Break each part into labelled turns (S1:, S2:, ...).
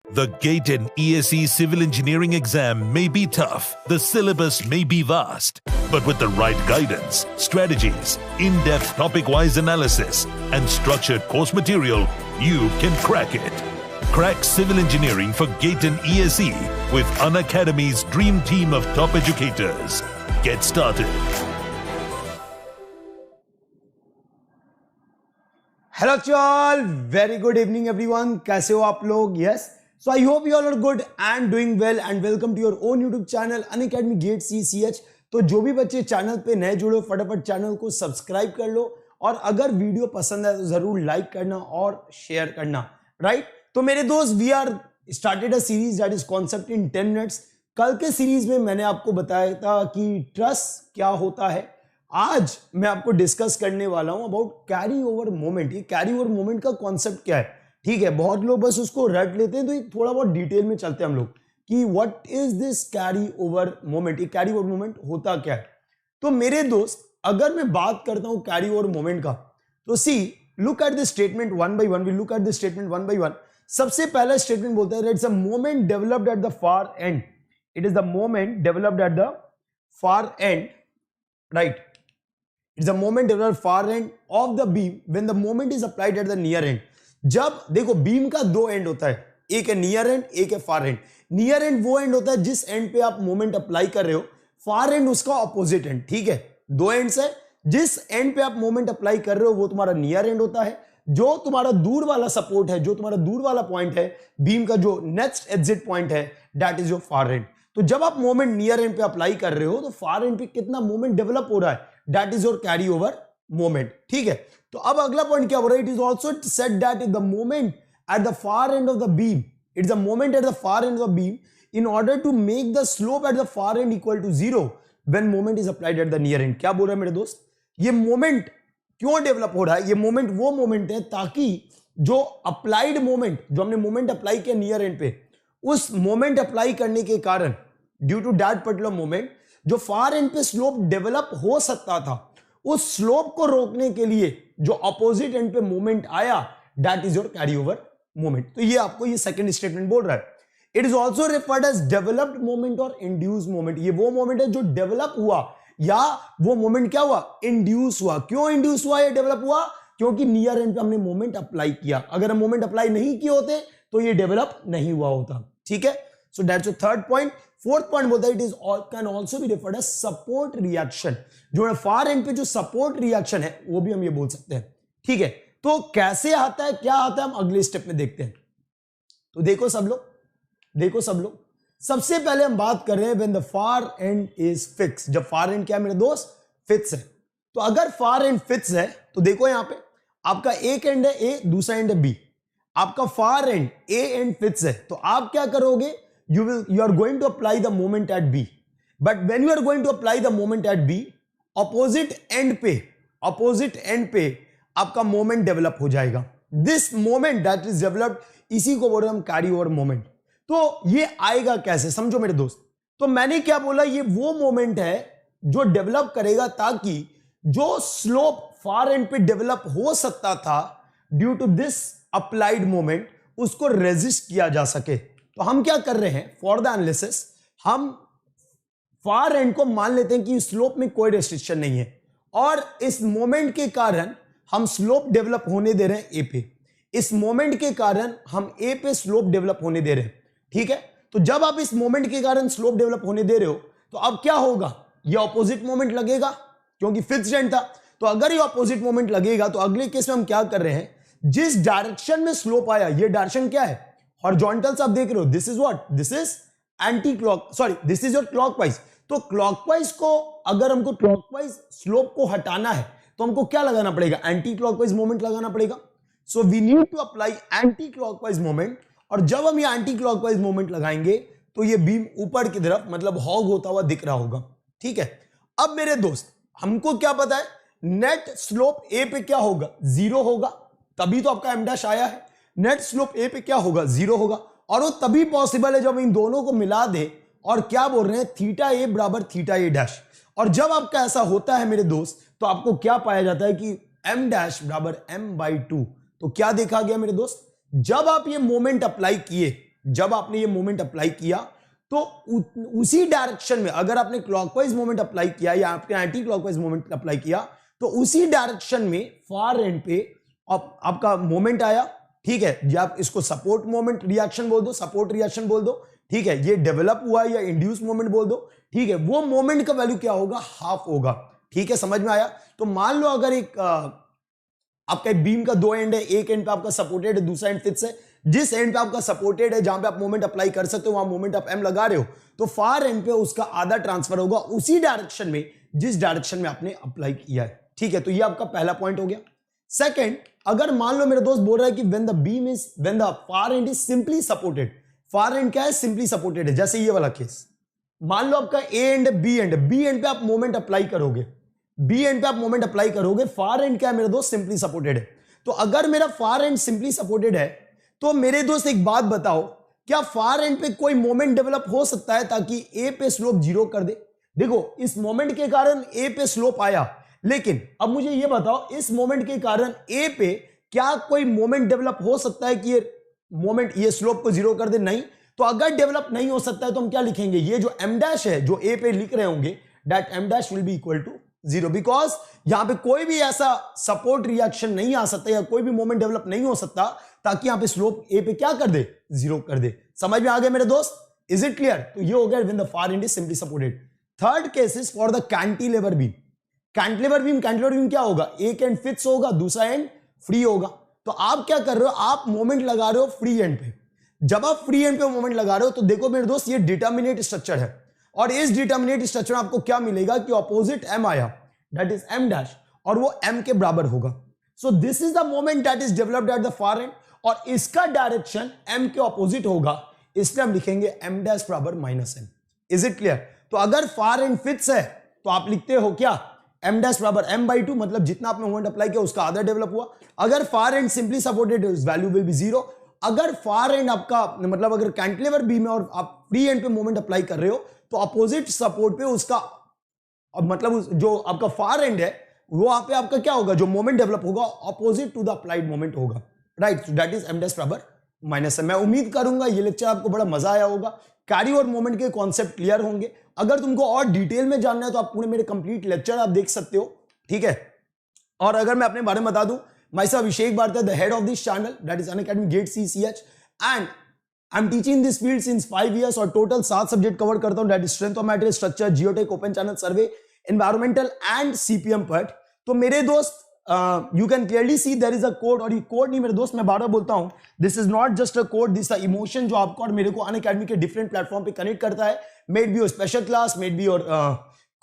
S1: The GATE and ESE civil engineering exam may be tough, the syllabus may be vast, but with the right guidance, strategies, in-depth topic-wise analysis, and structured course material, you can crack it. Crack civil engineering for GATE and ESE with Unacademy's dream team of top educators. Get started.
S2: Hello चॉल, very good evening everyone. कैसे हो आप लोग? Yes, so I hope you all are good and doing well and welcome to your own YouTube channel Unacademy GATE CCH। तो जो भी बच्चे channel पे नए जुड़े हो, फटाफट चैनल को सब्सक्राइब कर लो और अगर वीडियो पसंद है तो जरूर लाइक करना और शेयर करना, राइट? तो मेरे दोस्त, we are started a series that is concept in 10 minutes. कल के सीरीज में मैंने आपको बताया था कि ट्रस्ट क्या होता है। आज मैं आपको डिस्कस करने वाला हूं अबाउट कैरी ओवर मोमेंट। ये कैरी ओवर मोमेंट का कॉन्सेप्ट क्या है, ठीक है? बहुत लोग बस उसको रट लेते हैं, तो ये थोड़ा बहुत डिटेल में चलते हैं हम लोग कि what is this carry over moment. ये कैरी ओवर मोमेंट होता क्या है? तो मेरे दोस्त, अगर मैं बात करता हूं कैरी ओवर मोमेंट का, तो see look at this statement one by one. We look at this statement one by one. सबसे पहला स्टेटमेंट बोलता है it's a moment developed at the far end. It is the moment developed at the far end, right? It's a moment developed far end of the beam when the moment is applied at the near end. जब देखो beam का दो and होता है, एक है near and, एक है फार एंड। नियर एंड वो एंड होता है जिस एंड पे आप मोमेंट अप्लाई कर रहे हो, फार एंड उसका ऑपोजिट एंड, ठीक है? दो एंड्स है, जिस एंड पे आप मोमेंट अप्लाई कर रहे हो वो तुम्हारा नियर एंड होता है। जो तुम्हारा दूर वाला सपोर्ट है, जो तुम्हारा दूर वाला पॉइंट है बीम का, जो नेक्स्ट एग्जिट पॉइंट है, that is your far and. तो जब आप मोमेंट नियर एंड पे अप्लाई कर रहे हो तो फार एंड पे कितना मोमेंट डेवलप हो रहा है, that is your carry over moment, ठीक है? तो अब अगला पॉइंट क्या हो रहा है? It is also said that is the moment at the far end of the beam. It is a moment at the far end of the beam in order to make the slope at the far end equal to 0 when moment is applied at the near end. क्या बोल रहा है मेरे दोस्त? ये moment क्यों develop हो रहा है? ये मोमेंट वो मोमेंट है ताकि जो अप्लाइड मोमेंट, जो हमने मोमेंट अप्लाई किया नियर एंड पे, उस मोमेंट अप्लाई करने के कारण due to that particular moment जो फार एंड पे स्लोप डेवलप हो सकता था, उस स्लोप को रोकने के लिए जो अपोजिट एंड पे मोमेंट आया, that is your carry over moment. तो ये आपको ये सेकंड स्टेटमेंट बोल रहा है। It is also referred as developed moment और इंड्यूस मोमेंट। ये वो मोमेंट है जो डेवलप हुआ, या वो मोमेंट क्या हुआ? इंड्यूस हुआ। क्यों इंड्यूस हुआ, ये डेवलप हुआ? क्योंकि नियर एंड पे हमने मोमेंट अप्लाई किया। अगर हम मोमेंट अप्लाई नहीं किए होते तो ये डेवलप नहीं हुआ होता, ठीक है? So that's your third point. Fourth point बोलता है it is can also be referred as support reaction. जो फार एंड पे जो सपोर्ट रिएक्शन है वो भी हम ये बोल सकते हैं, ठीक है? तो कैसे आता है, क्या आता है, हम अगले स्टेप में देखते हैं। तो देखो सब लोग, सबसे पहले हम बात कर रहे हैं when the far and is fix. जब फार एंड क्या है मेरे दोस्त? फिक्स है। तो अगर फार एंड फिक्स है तो देखो यहां पे आपका एक एंड है ए, दूसरा एंड है बी। आपका far and A and fix है, तो आप क्या करोगे? you are going to apply the moment at B, but when you are going to apply the moment at B, opposite end पे आपका मोमेंट डेवलप हो जाएगा। This moment that is developed, इसी को बोल रहे हम कैरी ओवर मोमेंट। तो ये आएगा कैसे, समझो मेरे दोस्त। तो मैंने क्या बोला, ये वो मोमेंट है जो डेवलप करेगा ताकि जो स्लोप फार एंड पे डेवलप हो सकता था due to this applied moment, उसको रेजिस्ट किया जा सके। तो हम क्या कर रहे हैं, फॉर द एनालिसिस हम फार एंड को मान लेते हैं कि स्लोप में कोई रेस्ट्रिक्शन नहीं है और इस मोमेंट के कारण हम स्लोप डेवलप होने दे रहे हैं ए पे। इस मोमेंट के कारण हम ए पे स्लोप डेवलप होने दे रहे हैं, ठीक है? तो जब आप इस मोमेंट के कारण स्लोप डेवलप होने दे रहे हो तो अब क्या होगा? ये ऑपोजिट मोमेंट लगेगा क्योंकि फिक्स्ड एंड था। तो अगर ये ऑपोजिट मोमेंट लगेगा तो अगले केस में हम क्या कर रहे हैं, जिस डायरेक्शन में स्लोप आया, ये डायरेक्शन क्या है? हॉरिजॉन्टल। आप देख रहे हो, this is what? This is anti clock, sorry this is your clockwise. तो क्लॉकवाइज को, अगर हमको क्लॉकवाइज स्लोप को हटाना है तो हमको क्या लगाना पड़ेगा? एंटी क्लॉकवाइज मोमेंट लगाना पड़ेगा। So we need to apply anti clockwise moment. और जब हम ये एंटी क्लॉकवाइज मोमेंट लगाएंगे तो ये बीम ऊपर की तरफ, मतलब हॉग होता हुआ दिख रहा होगा, ठीक है? अब मेरे दोस्त, हमको क्या पता है, नेट स्लोप ए पे क्या होगा? 0 होगा, तभी तो आपका एम डैश आया है। नेट स्लोप ए पे क्या होगा? 0 होगा। और वो तभी पॉसिबल है जब इन दोनों को मिला दे और क्या बोल रहे हैं, थीटा ए बराबर थीटा ए डैश। और जब आपका ऐसा होता है मेरे दोस्त, तो आपको क्या पाया जाता है कि एम डैश बराबर m/2। तो क्या देखा गया मेरे दोस्त, जब आप ये मोमेंट अप्लाई किए जब आपने ये मोमेंट अप्लाई किया तो उसी डायरेक्शन में अगर आपने क्लॉकवाइज मोमेंट अप्लाई किया या आपने एंटी क्लॉकवाइज मोमेंट अप्लाई किया तो उसी डायरेक्शन में फार एंड पे आपका मोमेंट आया, ठीक है। या आप इसको सपोर्ट मोमेंट रिएक्शन बोल दो, सपोर्ट रिएक्शन बोल दो, ठीक है। ये डेवलप हुआ या इंड्यूस मोमेंट बोल दो, ठीक है। वो मोमेंट का वैल्यू क्या होगा, हाफ होगा, ठीक है। समझ में आया। तो मान लो अगर एक आपका बीम का दो एंड है, एक एंड पे आपका सपोर्टेड है, दूसरा एंड फिक्स है। जिस एंड पे आपका सपोर्टेड है, जहां पे आप मोमेंट अप्लाई कर सकते हो, वहां मोमेंट आप एम लगा रहे हो, तो फार एंड पे उसका आधा ट्रांसफर होगा उसी डायरेक्शन में जिस डायरेक्शन में आपने अप्लाई किया है, ठीक है। तो ये आपका पहला पॉइंट हो गया। सेकंड, अगर मान लो मेरा दोस्त बोल रहा है कि when the far and is simply supported, far and क्या है, सिंपली सपोर्टेड है। जैसे ये वाला केस, मान लो आपका A and B end, B end पे आप मोमेंट अप्लाई करोगे, बी एंड पे आप मोमेंट अप्लाई करोगे, फार एंड क्या है मेरे दोस्त, सिंपली सपोर्टेड है। तो अगर मेरा फार एंड सिंपली सपोर्टेड है तो मेरे दोस्त एक बात बताओ, क्या फार एंड पे कोई मोमेंट डेवलप हो सकता है ताकि ए पे स्लोप जीरो कर दे? देखो, इस मोमेंट के कारण ए पे स्लोप आया, लेकिन अब मुझे ये बताओ, इस मोमेंट के कारण ए पे क्या कोई मोमेंट डेवलप हो सकता है कि ये मोमेंट ये स्लोप को जीरो कर दे? नहीं। तो अगर डेवलप नहीं हो सकता है तो हम क्या लिखेंगे, ये जो एम डैश है जो ए पे लिख रहे होंगे, that M dash will be equal to zero, because यहां पे कोई भी ऐसा सपोर्ट रिएक्शन नहीं आ सकता या कोई भी मोमेंट डेवलप नहीं हो सकता ताकि यहां पे स्लोप ए पे क्या कर दे, जीरो कर दे। समझ में आ गया मेरे दोस्त? Is it clear? तो ये हो गया when the far and is simply supported. Third case is for the cantilever beam. Cantilever beam क्या होगा, एक एंड फिक्स होगा, दूसरा एंड फ्री होगा। तो आप क्या कर रहे हो, आप मोमेंट लगा रहे हो फ्री एंड पे। जब आप फ्री एंड पे मोमेंट लगा रहे हो तो देखो मेरे दोस्त, ये डिटर्मिनेट स्ट्रक्चर है, और इस डिटर्मिनेट स्ट्रक्चर में आपको क्या मिलेगा कि ऑपोजिट एम आया, दैट इज एम डैश, और वो एम के बराबर होगा। So this is the moment that is developed at the far and, और इसका डायरेक्शन एम के ऑपोजिट होगा, इसलिए हम लिखेंगे एम डैश बराबर minus M. Is it clear? तो अगर फार एंड फिक्स है तो आप लिखते हो क्या, एम डैश बराबर एम बाई टू, मतलब जितना आपने मोमेंट अप्लाई किया उसका आधा डेवलप हुआ। अगर far end simply supported, value will be zero. अगर फार एंड आपका मतलब अगर कैंटिलीवर बीम है और आप फ्री एंड पे मोमेंट अप्लाई कर रहे हो तो अपोजिट सपोर्ट पे उसका मतलब जो आपका फार एंड है वो वहां पे आपका क्या होगा, जो मोमेंट डेवलप होगा opposite to the applied moment होगा, right. That is M dash बराबर माइनस एम। मैं उम्मीद करूंगा ये लेक्चर आपको बड़ा मजा आया होगा, कैरी और मोमेंट के कॉन्सेप्ट क्लियर होंगे। अगर तुमको और डिटेल में जानना है तो आप पूरे मेरे कंप्लीट लेक्चर आप देख सकते हो, ठीक है। और अगर मैं अपने बारे में बता दूं, myself Abhishek Bharti, the head of this channel, that is Unacademy GATE CCH, and I am teaching this field since 5 years, और टोटल 7 सब्जेक्ट कवर करता हूं, that is strength of material, structure, geotech, open channel survey, environmental and CPM part. तो मेरे दोस्त, you can clearly see there is a code, और ये code नहीं मेरे दोस्त, मैं बार बार बोलता हूं, this is not just a code, this is emotion जो आपको और मेरे को अनअकैडमी के डिफरेंट प्लेटफॉर्म पे कनेक्ट करता है। May it be your special class, may it be your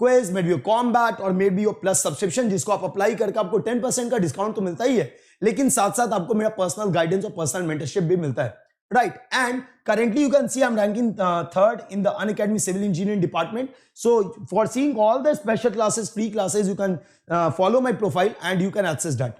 S2: quiz, may it be your combat, और may it be your plus subscription, जिसको आप अप्लाई करके आपको 10% का डिस्काउंट तो मिलता ही है, लेकिन साथ साथ आपको मेरा पर्सनल गाइडेंस और पर्सनल मेंटरशिप भी मिलता है, right? And currently you can see I'm ranking third in the Unacademy Civil Engineering department. So for seeing all the special classes, free classes, you can follow my profile and you can access that.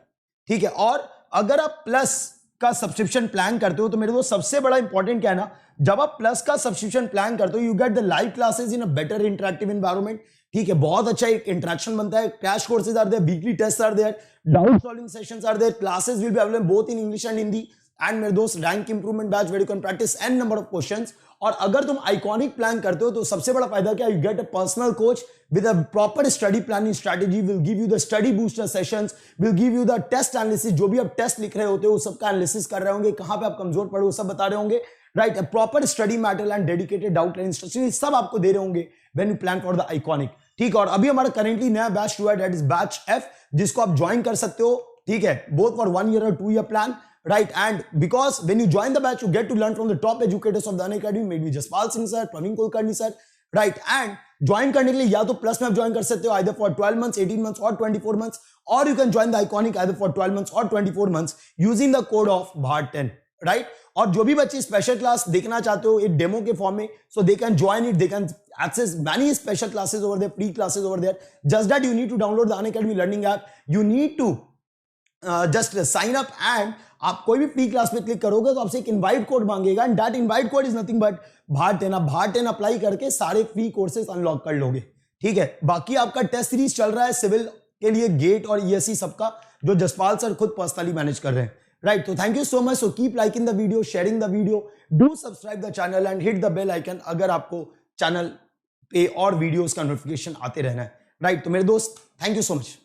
S2: ठीक है। और अगर आप plus का subscription plan करते हो तो मेरे दोस्त सबसे बड़ा इंपॉर्टेंट क्या है ना, जब आप प्लस का सब्सक्रिप्शन प्लान करते हो, you get the live classes in a better interactive environment. ठीक है, बहुत अच्छा एक इंटरेक्शन बनता है, crash courses are there, weekly test are there, doubt solving sessions are there, classes will be available both in English and Hindi, and मेरे दोस्त rank improvement batch where you can practise an number of questions. और अगर तुम iconic plan करते हो तो सबसे बड़ा फायदा क्या, you get a personal coach with a proper study planning strategy, will give you the study booster sessions, will give you the test analysis, जो भी आप टेस्ट लिख रहे होते हो सबका एनालिसिस कर रहे होंगे, कहां पे आप कमजोर पड़े हो सब बता रहे होंगे, right. A proper study material and dedicated doubt line instruction सब आपको दे रहे होंगे when you plan for the iconic. ठीक है, और अभी हमारा करेंटली नया बैच हुआ है, दैट इज बैच F, जिसको आप ज्वाइन कर सकते हो। ठीक है, बोथ फॉर 1 year और 2 year plan, right? And because when you join the batch, you get to learn from the top educators of the Unacademy, maybe Jaspal Singh sir, Praveen Kulkarni sir, right? And join करने के लिए या तो plus में आप join कर सकते हो either for 12 months, 18 months और 24 months, or you can join the Iconic either for 12 months or 24 months using the code of BHART10, right? और जो भी बच्चे स्पेशल क्लास देखना चाहते हो एक डेमो के फॉर्म में, so they can join it, they can access many special classes over there, free classes over there. Just that you need to download the Unacademy learning app, you need to just sign up, and आप कोई भी free class में click करोगे तो आपसे एक invite code मांगेगा, and that invite code is nothing but BHART10। आप BHART10 अप्लाई करके सारे फ्री कोर्सेज अनलॉक कर लोगे। ठीक है, बाकी आपका टेस्ट सीरीज चल रहा है सिविल के लिए, गेट और ESE सबका, जो जसपाल सर खुद पर्सनली मैनेज कर रहे हैं, राइट? तो thank you so much. So keep liking the video, sharing the video, do subscribe the channel and hit the bell icon अगर आपको चैनल पे और वीडियोस का नोटिफिकेशन आते रहना है. राइट? तो मेरे दोस्त, थैंक यू सो मच.